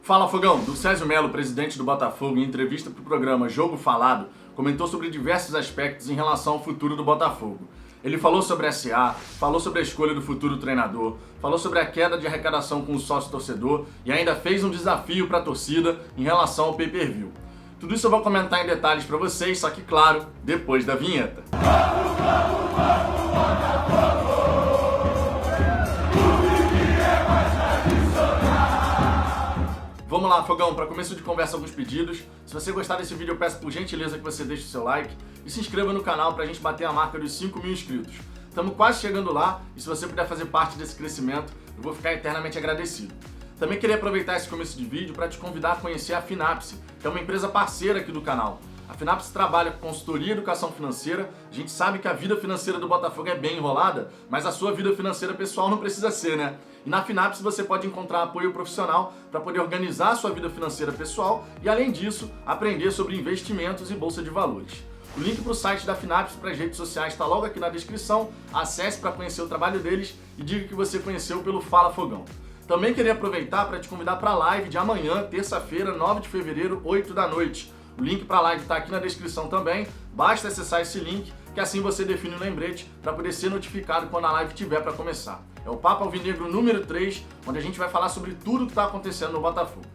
Fala, Fogão! Ducésio Melo, presidente do Botafogo, em entrevista para o programa Jogo Falado, comentou sobre diversos aspectos em relação ao futuro do Botafogo. Ele falou sobre a SA, falou sobre a escolha do futuro treinador, falou sobre a queda de arrecadação com o sócio-torcedor e ainda fez um desafio para a torcida em relação ao pay-per-view. Tudo isso eu vou comentar em detalhes para vocês, só que, claro, depois da vinheta. Vamos lá, Fogão, para começo de conversa, alguns pedidos. Se você gostar desse vídeo, eu peço por gentileza que você deixe o seu like e se inscreva no canal para a gente bater a marca dos 5.000 inscritos. Estamos quase chegando lá e se você puder fazer parte desse crescimento, eu vou ficar eternamente agradecido. Também queria aproveitar esse começo de vídeo para te convidar a conhecer a Finapse, que é uma empresa parceira aqui do canal. A Finapse trabalha com consultoria e educação financeira. A gente sabe que a vida financeira do Botafogo é bem enrolada, mas a sua vida financeira pessoal não precisa ser, né? E na Finapse você pode encontrar apoio profissional para poder organizar a sua vida financeira pessoal e, além disso, aprender sobre investimentos e bolsa de valores. O link para o site da Finapse para as redes sociais está logo aqui na descrição. Acesse para conhecer o trabalho deles e diga que você conheceu pelo Fala Fogão. Também queria aproveitar para te convidar para a live de amanhã, terça-feira, 9 de fevereiro, 8 da noite. O link para a live está aqui na descrição também, basta acessar esse link, que assim você define o lembrete para poder ser notificado quando a live estiver para começar. É o Papo Alvinegro número 3, onde a gente vai falar sobre tudo que está acontecendo no Botafogo.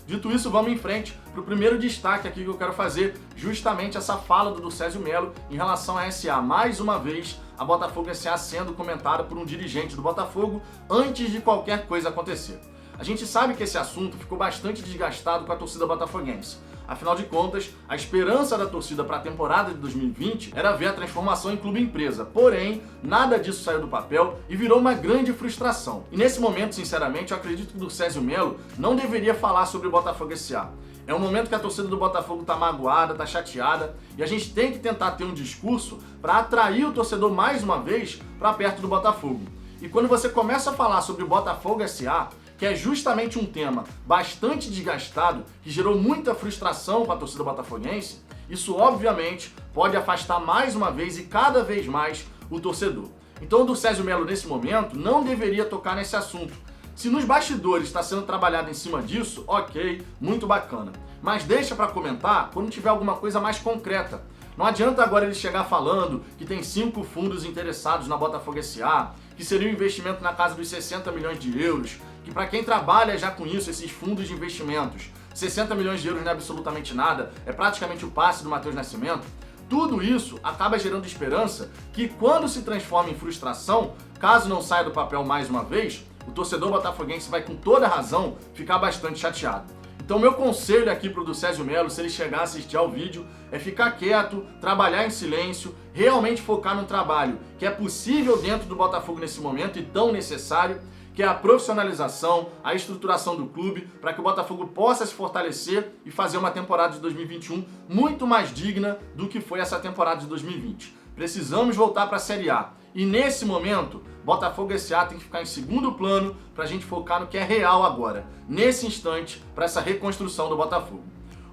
Dito isso, vamos em frente para o primeiro destaque aqui que eu quero fazer, justamente essa fala do Ducésio Melo em relação à SA. Mais uma vez, a Botafogo SA sendo comentada por um dirigente do Botafogo antes de qualquer coisa acontecer. A gente sabe que esse assunto ficou bastante desgastado com a torcida botafoguense. Afinal de contas, a esperança da torcida para a temporada de 2020 era ver a transformação em clube-empresa. Porém, nada disso saiu do papel e virou uma grande frustração. E nesse momento, sinceramente, eu acredito que o Ducésio Melo não deveria falar sobre o Botafogo SA. É um momento que a torcida do Botafogo está magoada, está chateada, e a gente tem que tentar ter um discurso para atrair o torcedor mais uma vez para perto do Botafogo. E quando você começa a falar sobre o Botafogo SA, que é justamente um tema bastante desgastado, que gerou muita frustração para a torcida botafoguense, isso obviamente pode afastar mais uma vez e cada vez mais o torcedor. Então o Ducésio Melo nesse momento não deveria tocar nesse assunto. Se nos bastidores está sendo trabalhado em cima disso, ok, muito bacana. Mas deixa para comentar quando tiver alguma coisa mais concreta. Não adianta agora ele chegar falando que tem 5 fundos interessados na Botafogo SA, que seria um investimento na casa dos 60 milhões de euros, que para quem trabalha já com isso, esses fundos de investimentos, 60 milhões de euros não é absolutamente nada, é praticamente o passe do Matheus Nascimento. Tudo isso acaba gerando esperança que quando se transforma em frustração, caso não saia do papel mais uma vez, o torcedor botafoguense vai com toda razão ficar bastante chateado. Então meu conselho aqui pro Ducésio Melo, se ele chegar a assistir ao vídeo, é ficar quieto, trabalhar em silêncio, realmente focar no trabalho que é possível dentro do Botafogo nesse momento e tão necessário, que é a profissionalização, a estruturação do clube, para que o Botafogo possa se fortalecer e fazer uma temporada de 2021 muito mais digna do que foi essa temporada de 2020. Precisamos voltar para a Série A. E nesse momento, Botafogo SA tem que ficar em segundo plano para a gente focar no que é real agora, nesse instante, para essa reconstrução do Botafogo.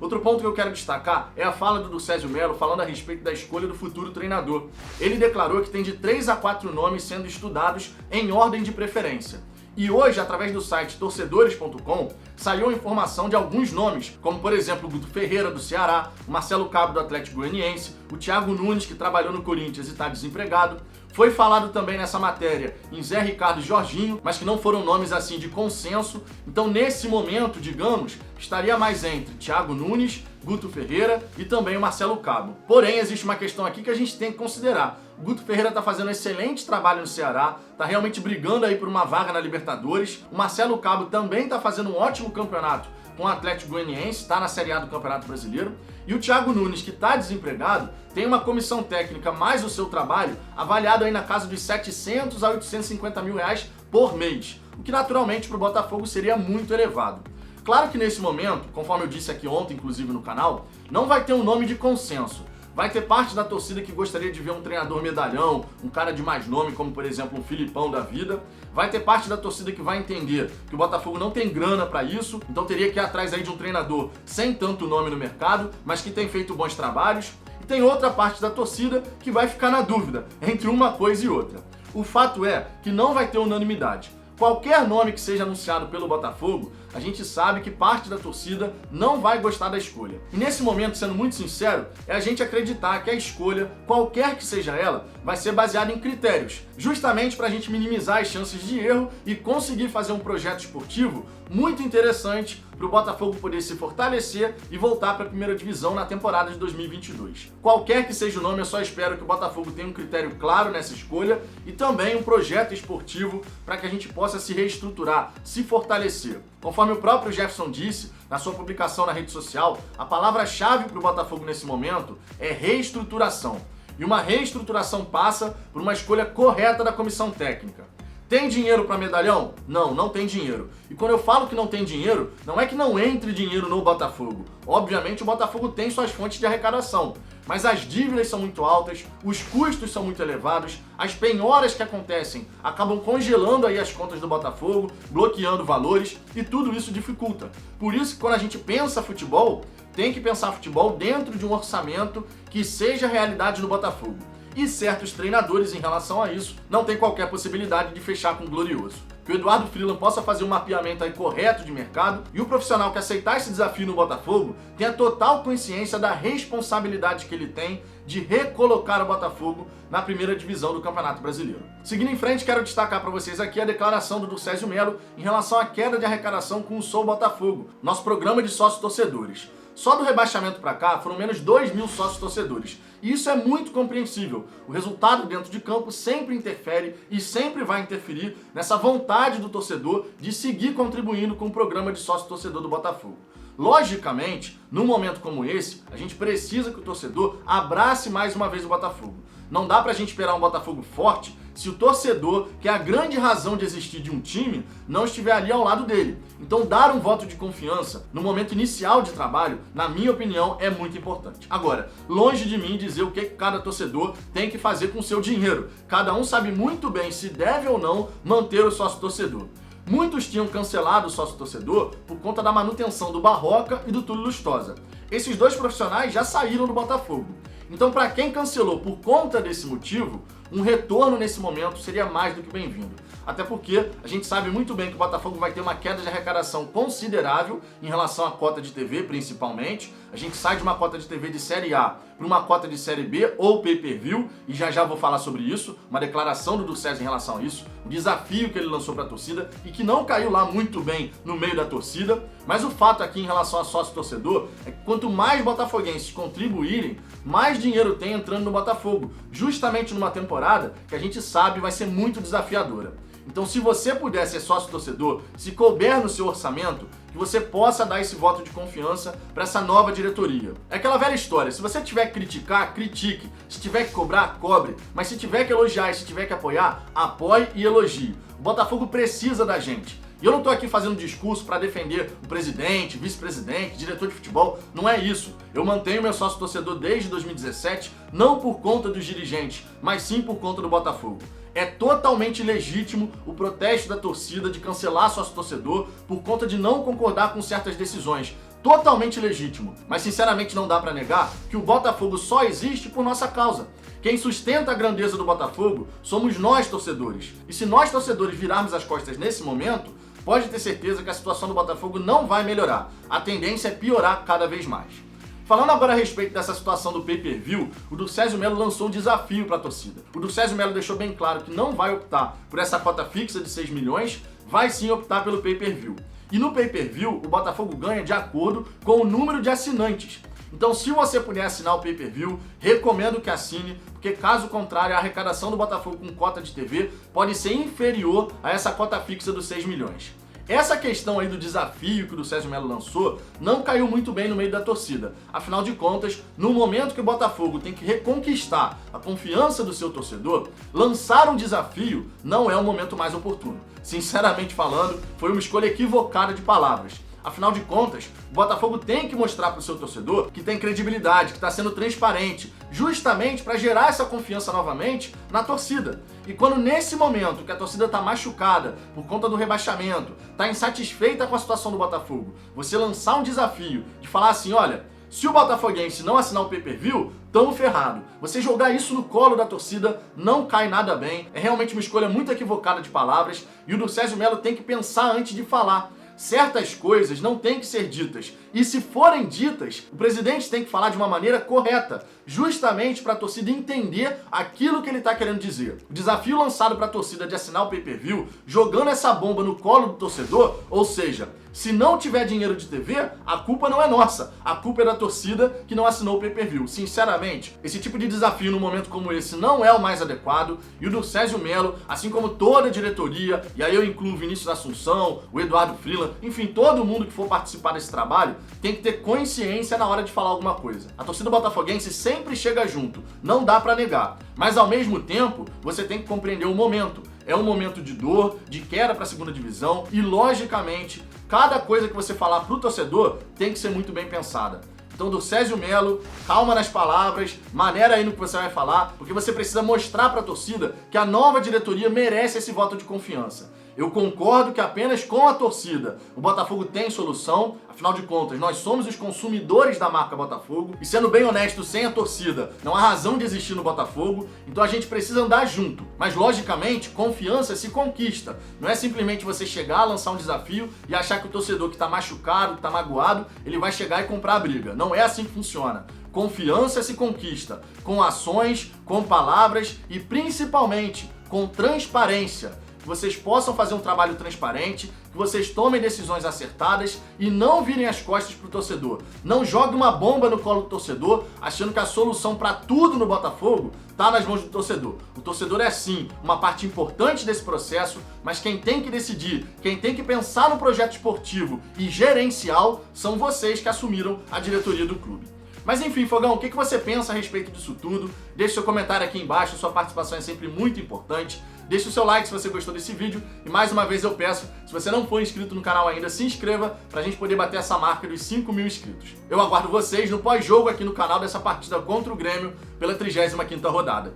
Outro ponto que eu quero destacar é a fala do Ducésio Melo falando a respeito da escolha do futuro treinador. Ele declarou que tem de 3 a 4 nomes sendo estudados em ordem de preferência. E hoje, através do site torcedores.com, saiu a informação de alguns nomes, como por exemplo o Guto Ferreira do Ceará, o Marcelo Cabo do Atlético Goianiense, o Thiago Nunes, que trabalhou no Corinthians e está desempregado. Foi falado também nessa matéria em Zé Ricardo e Jorginho, mas que não foram nomes assim de consenso. Então nesse momento, digamos, estaria mais entre Thiago Nunes, Guto Ferreira e também o Marcelo Cabo. Porém, existe uma questão aqui que a gente tem que considerar. O Guto Ferreira está fazendo um excelente trabalho no Ceará, está realmente brigando aí por uma vaga na Libertadores. O Marcelo Cabo também está fazendo um ótimo campeonato com o Atlético Goianiense, está na Série A do Campeonato Brasileiro. E o Thiago Nunes, que está desempregado, tem uma comissão técnica mais o seu trabalho avaliado aí na casa dos 700 a 850 mil reais por mês, o que naturalmente para o Botafogo seria muito elevado. Claro que nesse momento, conforme eu disse aqui ontem, inclusive no canal, não vai ter um nome de consenso. Vai ter parte da torcida que gostaria de ver um treinador medalhão, um cara de mais nome, como por exemplo um Filipão da vida. Vai ter parte da torcida que vai entender que o Botafogo não tem grana para isso, então teria que ir atrás aí de um treinador sem tanto nome no mercado, mas que tem feito bons trabalhos. E tem outra parte da torcida que vai ficar na dúvida entre uma coisa e outra. O fato é que não vai ter unanimidade. qualquer nome que seja anunciado pelo Botafogo, a gente sabe que parte da torcida não vai gostar da escolha. E nesse momento, sendo muito sincero, é a gente acreditar que a escolha, qualquer que seja ela, vai ser baseada em critérios, justamente para a gente minimizar as chances de erro e conseguir fazer um projeto esportivo muito interessante para o Botafogo poder se fortalecer e voltar para a primeira divisão na temporada de 2022. Qualquer que seja o nome, eu só espero que o Botafogo tenha um critério claro nessa escolha e também um projeto esportivo para que a gente possa se reestruturar, se fortalecer. Conforme o próprio Jefferson disse na sua publicação na rede social, a palavra-chave para o Botafogo nesse momento é reestruturação. E uma reestruturação passa por uma escolha correta da comissão técnica. Tem dinheiro para medalhão? Não, não tem dinheiro. E quando eu falo que não tem dinheiro, não é que não entre dinheiro no Botafogo. Obviamente o Botafogo tem suas fontes de arrecadação, mas as dívidas são muito altas, os custos são muito elevados, as penhoras que acontecem acabam congelando aí as contas do Botafogo, bloqueando valores e tudo isso dificulta. Por isso que quando a gente pensa futebol, tem que pensar futebol dentro de um orçamento que seja realidade no Botafogo. E certos treinadores, em relação a isso, não tem qualquer possibilidade de fechar com o glorioso. Que o Eduardo Freeland possa fazer um mapeamento aí correto de mercado e o profissional que aceitar esse desafio no Botafogo tenha total consciência da responsabilidade que ele tem de recolocar o Botafogo na primeira divisão do Campeonato Brasileiro. Seguindo em frente, quero destacar para vocês aqui a declaração do Durcésio Melo em relação à queda de arrecadação com o Sou Botafogo, nosso programa de sócios torcedores. Só do rebaixamento para cá foram menos 2.000 sócios torcedores. E isso é muito compreensível. O resultado dentro de campo sempre interfere e sempre vai interferir nessa vontade do torcedor de seguir contribuindo com o programa de sócio torcedor do Botafogo. Logicamente, num momento como esse, a gente precisa que o torcedor abrace mais uma vez o Botafogo. Não dá pra gente esperar um Botafogo forte se o torcedor, que é a grande razão de existir de um time, não estiver ali ao lado dele. Então dar um voto de confiança no momento inicial de trabalho, na minha opinião, é muito importante. Agora, longe de mim dizer o que cada torcedor tem que fazer com o seu dinheiro. Cada um sabe muito bem se deve ou não manter o sócio torcedor. Muitos tinham cancelado o sócio-torcedor por conta da manutenção do Barroca e do Túlio Lustosa. Esses dois profissionais já saíram do Botafogo. Então, para quem cancelou por conta desse motivo, um retorno nesse momento seria mais do que bem-vindo. Até porque a gente sabe muito bem que o Botafogo vai ter uma queda de arrecadação considerável em relação à cota de TV, principalmente. A gente sai de uma cota de TV de Série A para uma cota de Série B ou pay-per-view, e já vou falar sobre isso, uma declaração do Durcésio em relação a isso, um desafio que ele lançou para a torcida e que não caiu lá muito bem no meio da torcida. Mas o fato aqui em relação a sócio-torcedor é que quanto mais botafoguenses contribuírem, mais dinheiro tem entrando no Botafogo, justamente numa temporada que a gente sabe vai ser muito desafiadora. Então, se você puder ser sócio-torcedor, se couber no seu orçamento, que você possa dar esse voto de confiança para essa nova diretoria. É aquela velha história, se você tiver que criticar, critique. Se tiver que cobrar, cobre. Mas se tiver que elogiar e se tiver que apoiar, apoie e elogie. O Botafogo precisa da gente. E eu não tô aqui fazendo discurso para defender o presidente, vice-presidente, diretor de futebol, não é isso. Eu mantenho meu sócio-torcedor desde 2017, não por conta dos dirigentes, mas sim por conta do Botafogo. É totalmente legítimo o protesto da torcida de cancelar sócio-torcedor por conta de não concordar com certas decisões. Totalmente legítimo. Mas sinceramente não dá para negar que o Botafogo só existe por nossa causa. Quem sustenta a grandeza do Botafogo somos nós, torcedores. E se nós, torcedores, virarmos as costas nesse momento, pode ter certeza que a situação do Botafogo não vai melhorar. A tendência é piorar cada vez mais. Falando agora a respeito dessa situação do pay-per-view, o Durcésio Melo lançou um desafio para a torcida. O Durcésio Melo deixou bem claro que não vai optar por essa cota fixa de 6 milhões, vai sim optar pelo pay-per-view. E no pay-per-view, o Botafogo ganha de acordo com o número de assinantes. Então, se você puder assinar o pay-per-view, recomendo que assine, porque caso contrário, a arrecadação do Botafogo com cota de TV pode ser inferior a essa cota fixa dos 6 milhões. Essa questão aí do desafio que o Durcésio Melo lançou não caiu muito bem no meio da torcida. Afinal de contas, no momento que o Botafogo tem que reconquistar a confiança do seu torcedor, lançar um desafio não é o momento mais oportuno. Sinceramente falando, foi uma escolha equivocada de palavras. Afinal de contas, o Botafogo tem que mostrar para o seu torcedor que tem credibilidade, que está sendo transparente, justamente para gerar essa confiança novamente na torcida. E quando nesse momento que a torcida está machucada por conta do rebaixamento, está insatisfeita com a situação do Botafogo, você lançar um desafio de falar assim, olha, Se o botafoguense não assinar o pay-per-view, tamo ferrado. Você jogar isso no colo da torcida não cai nada bem. É realmente uma escolha muito equivocada de palavras e o Durcésio Mello tem que pensar antes de falar. Certas coisas não têm que ser ditas. E se forem ditas, o presidente tem que falar de uma maneira correta, justamente para a torcida entender aquilo que ele está querendo dizer. O desafio lançado para a torcida de assinar o pay-per-view, jogando essa bomba no colo do torcedor, ou seja, se não tiver dinheiro de TV, a culpa não é nossa, a culpa é da torcida que não assinou o pay-per-view. Sinceramente, esse tipo de desafio num momento como esse não é o mais adequado e o Durcésio Mello, assim como toda a diretoria, e aí eu incluo o Vinícius Assunção, o Eduardo Freeland, enfim, todo mundo que for participar desse trabalho, tem que ter consciência na hora de falar alguma coisa. A torcida botafoguense sempre chega junto, não dá pra negar, mas ao mesmo tempo você tem que compreender o momento. É um momento de dor, de queda para a segunda divisão e, logicamente, cada coisa que você falar pro torcedor tem que ser muito bem pensada. Então, Durcésio Mello, calma nas palavras, maneira aí no que você vai falar, porque você precisa mostrar para a torcida que a nova diretoria merece esse voto de confiança. Eu concordo que apenas com a torcida o Botafogo tem solução, afinal de contas, nós somos os consumidores da marca Botafogo, e sendo bem honesto, sem a torcida não há razão de existir no Botafogo, então a gente precisa andar junto. Mas, logicamente, confiança se conquista. Não é simplesmente você chegar, lançar um desafio e achar que o torcedor que tá machucado, que tá magoado, ele vai chegar e comprar a briga. Não é assim que funciona. Confiança se conquista com ações, com palavras e, principalmente, com transparência. Que vocês possam fazer um trabalho transparente, que vocês tomem decisões acertadas e não virem as costas pro torcedor. Não jogue uma bomba no colo do torcedor, achando que a solução para tudo no Botafogo tá nas mãos do torcedor. O torcedor é sim uma parte importante desse processo, mas quem tem que decidir, quem tem que pensar no projeto esportivo e gerencial são vocês que assumiram a diretoria do clube. Mas enfim, Fogão, o que você pensa a respeito disso tudo? Deixe seu comentário aqui embaixo, sua participação é sempre muito importante. Deixe o seu like se você gostou desse vídeo e mais uma vez eu peço, se você não for inscrito no canal ainda, se inscreva pra gente poder bater essa marca dos 5.000 inscritos. Eu aguardo vocês no pós-jogo aqui no canal dessa partida contra o Grêmio pela 35ª rodada.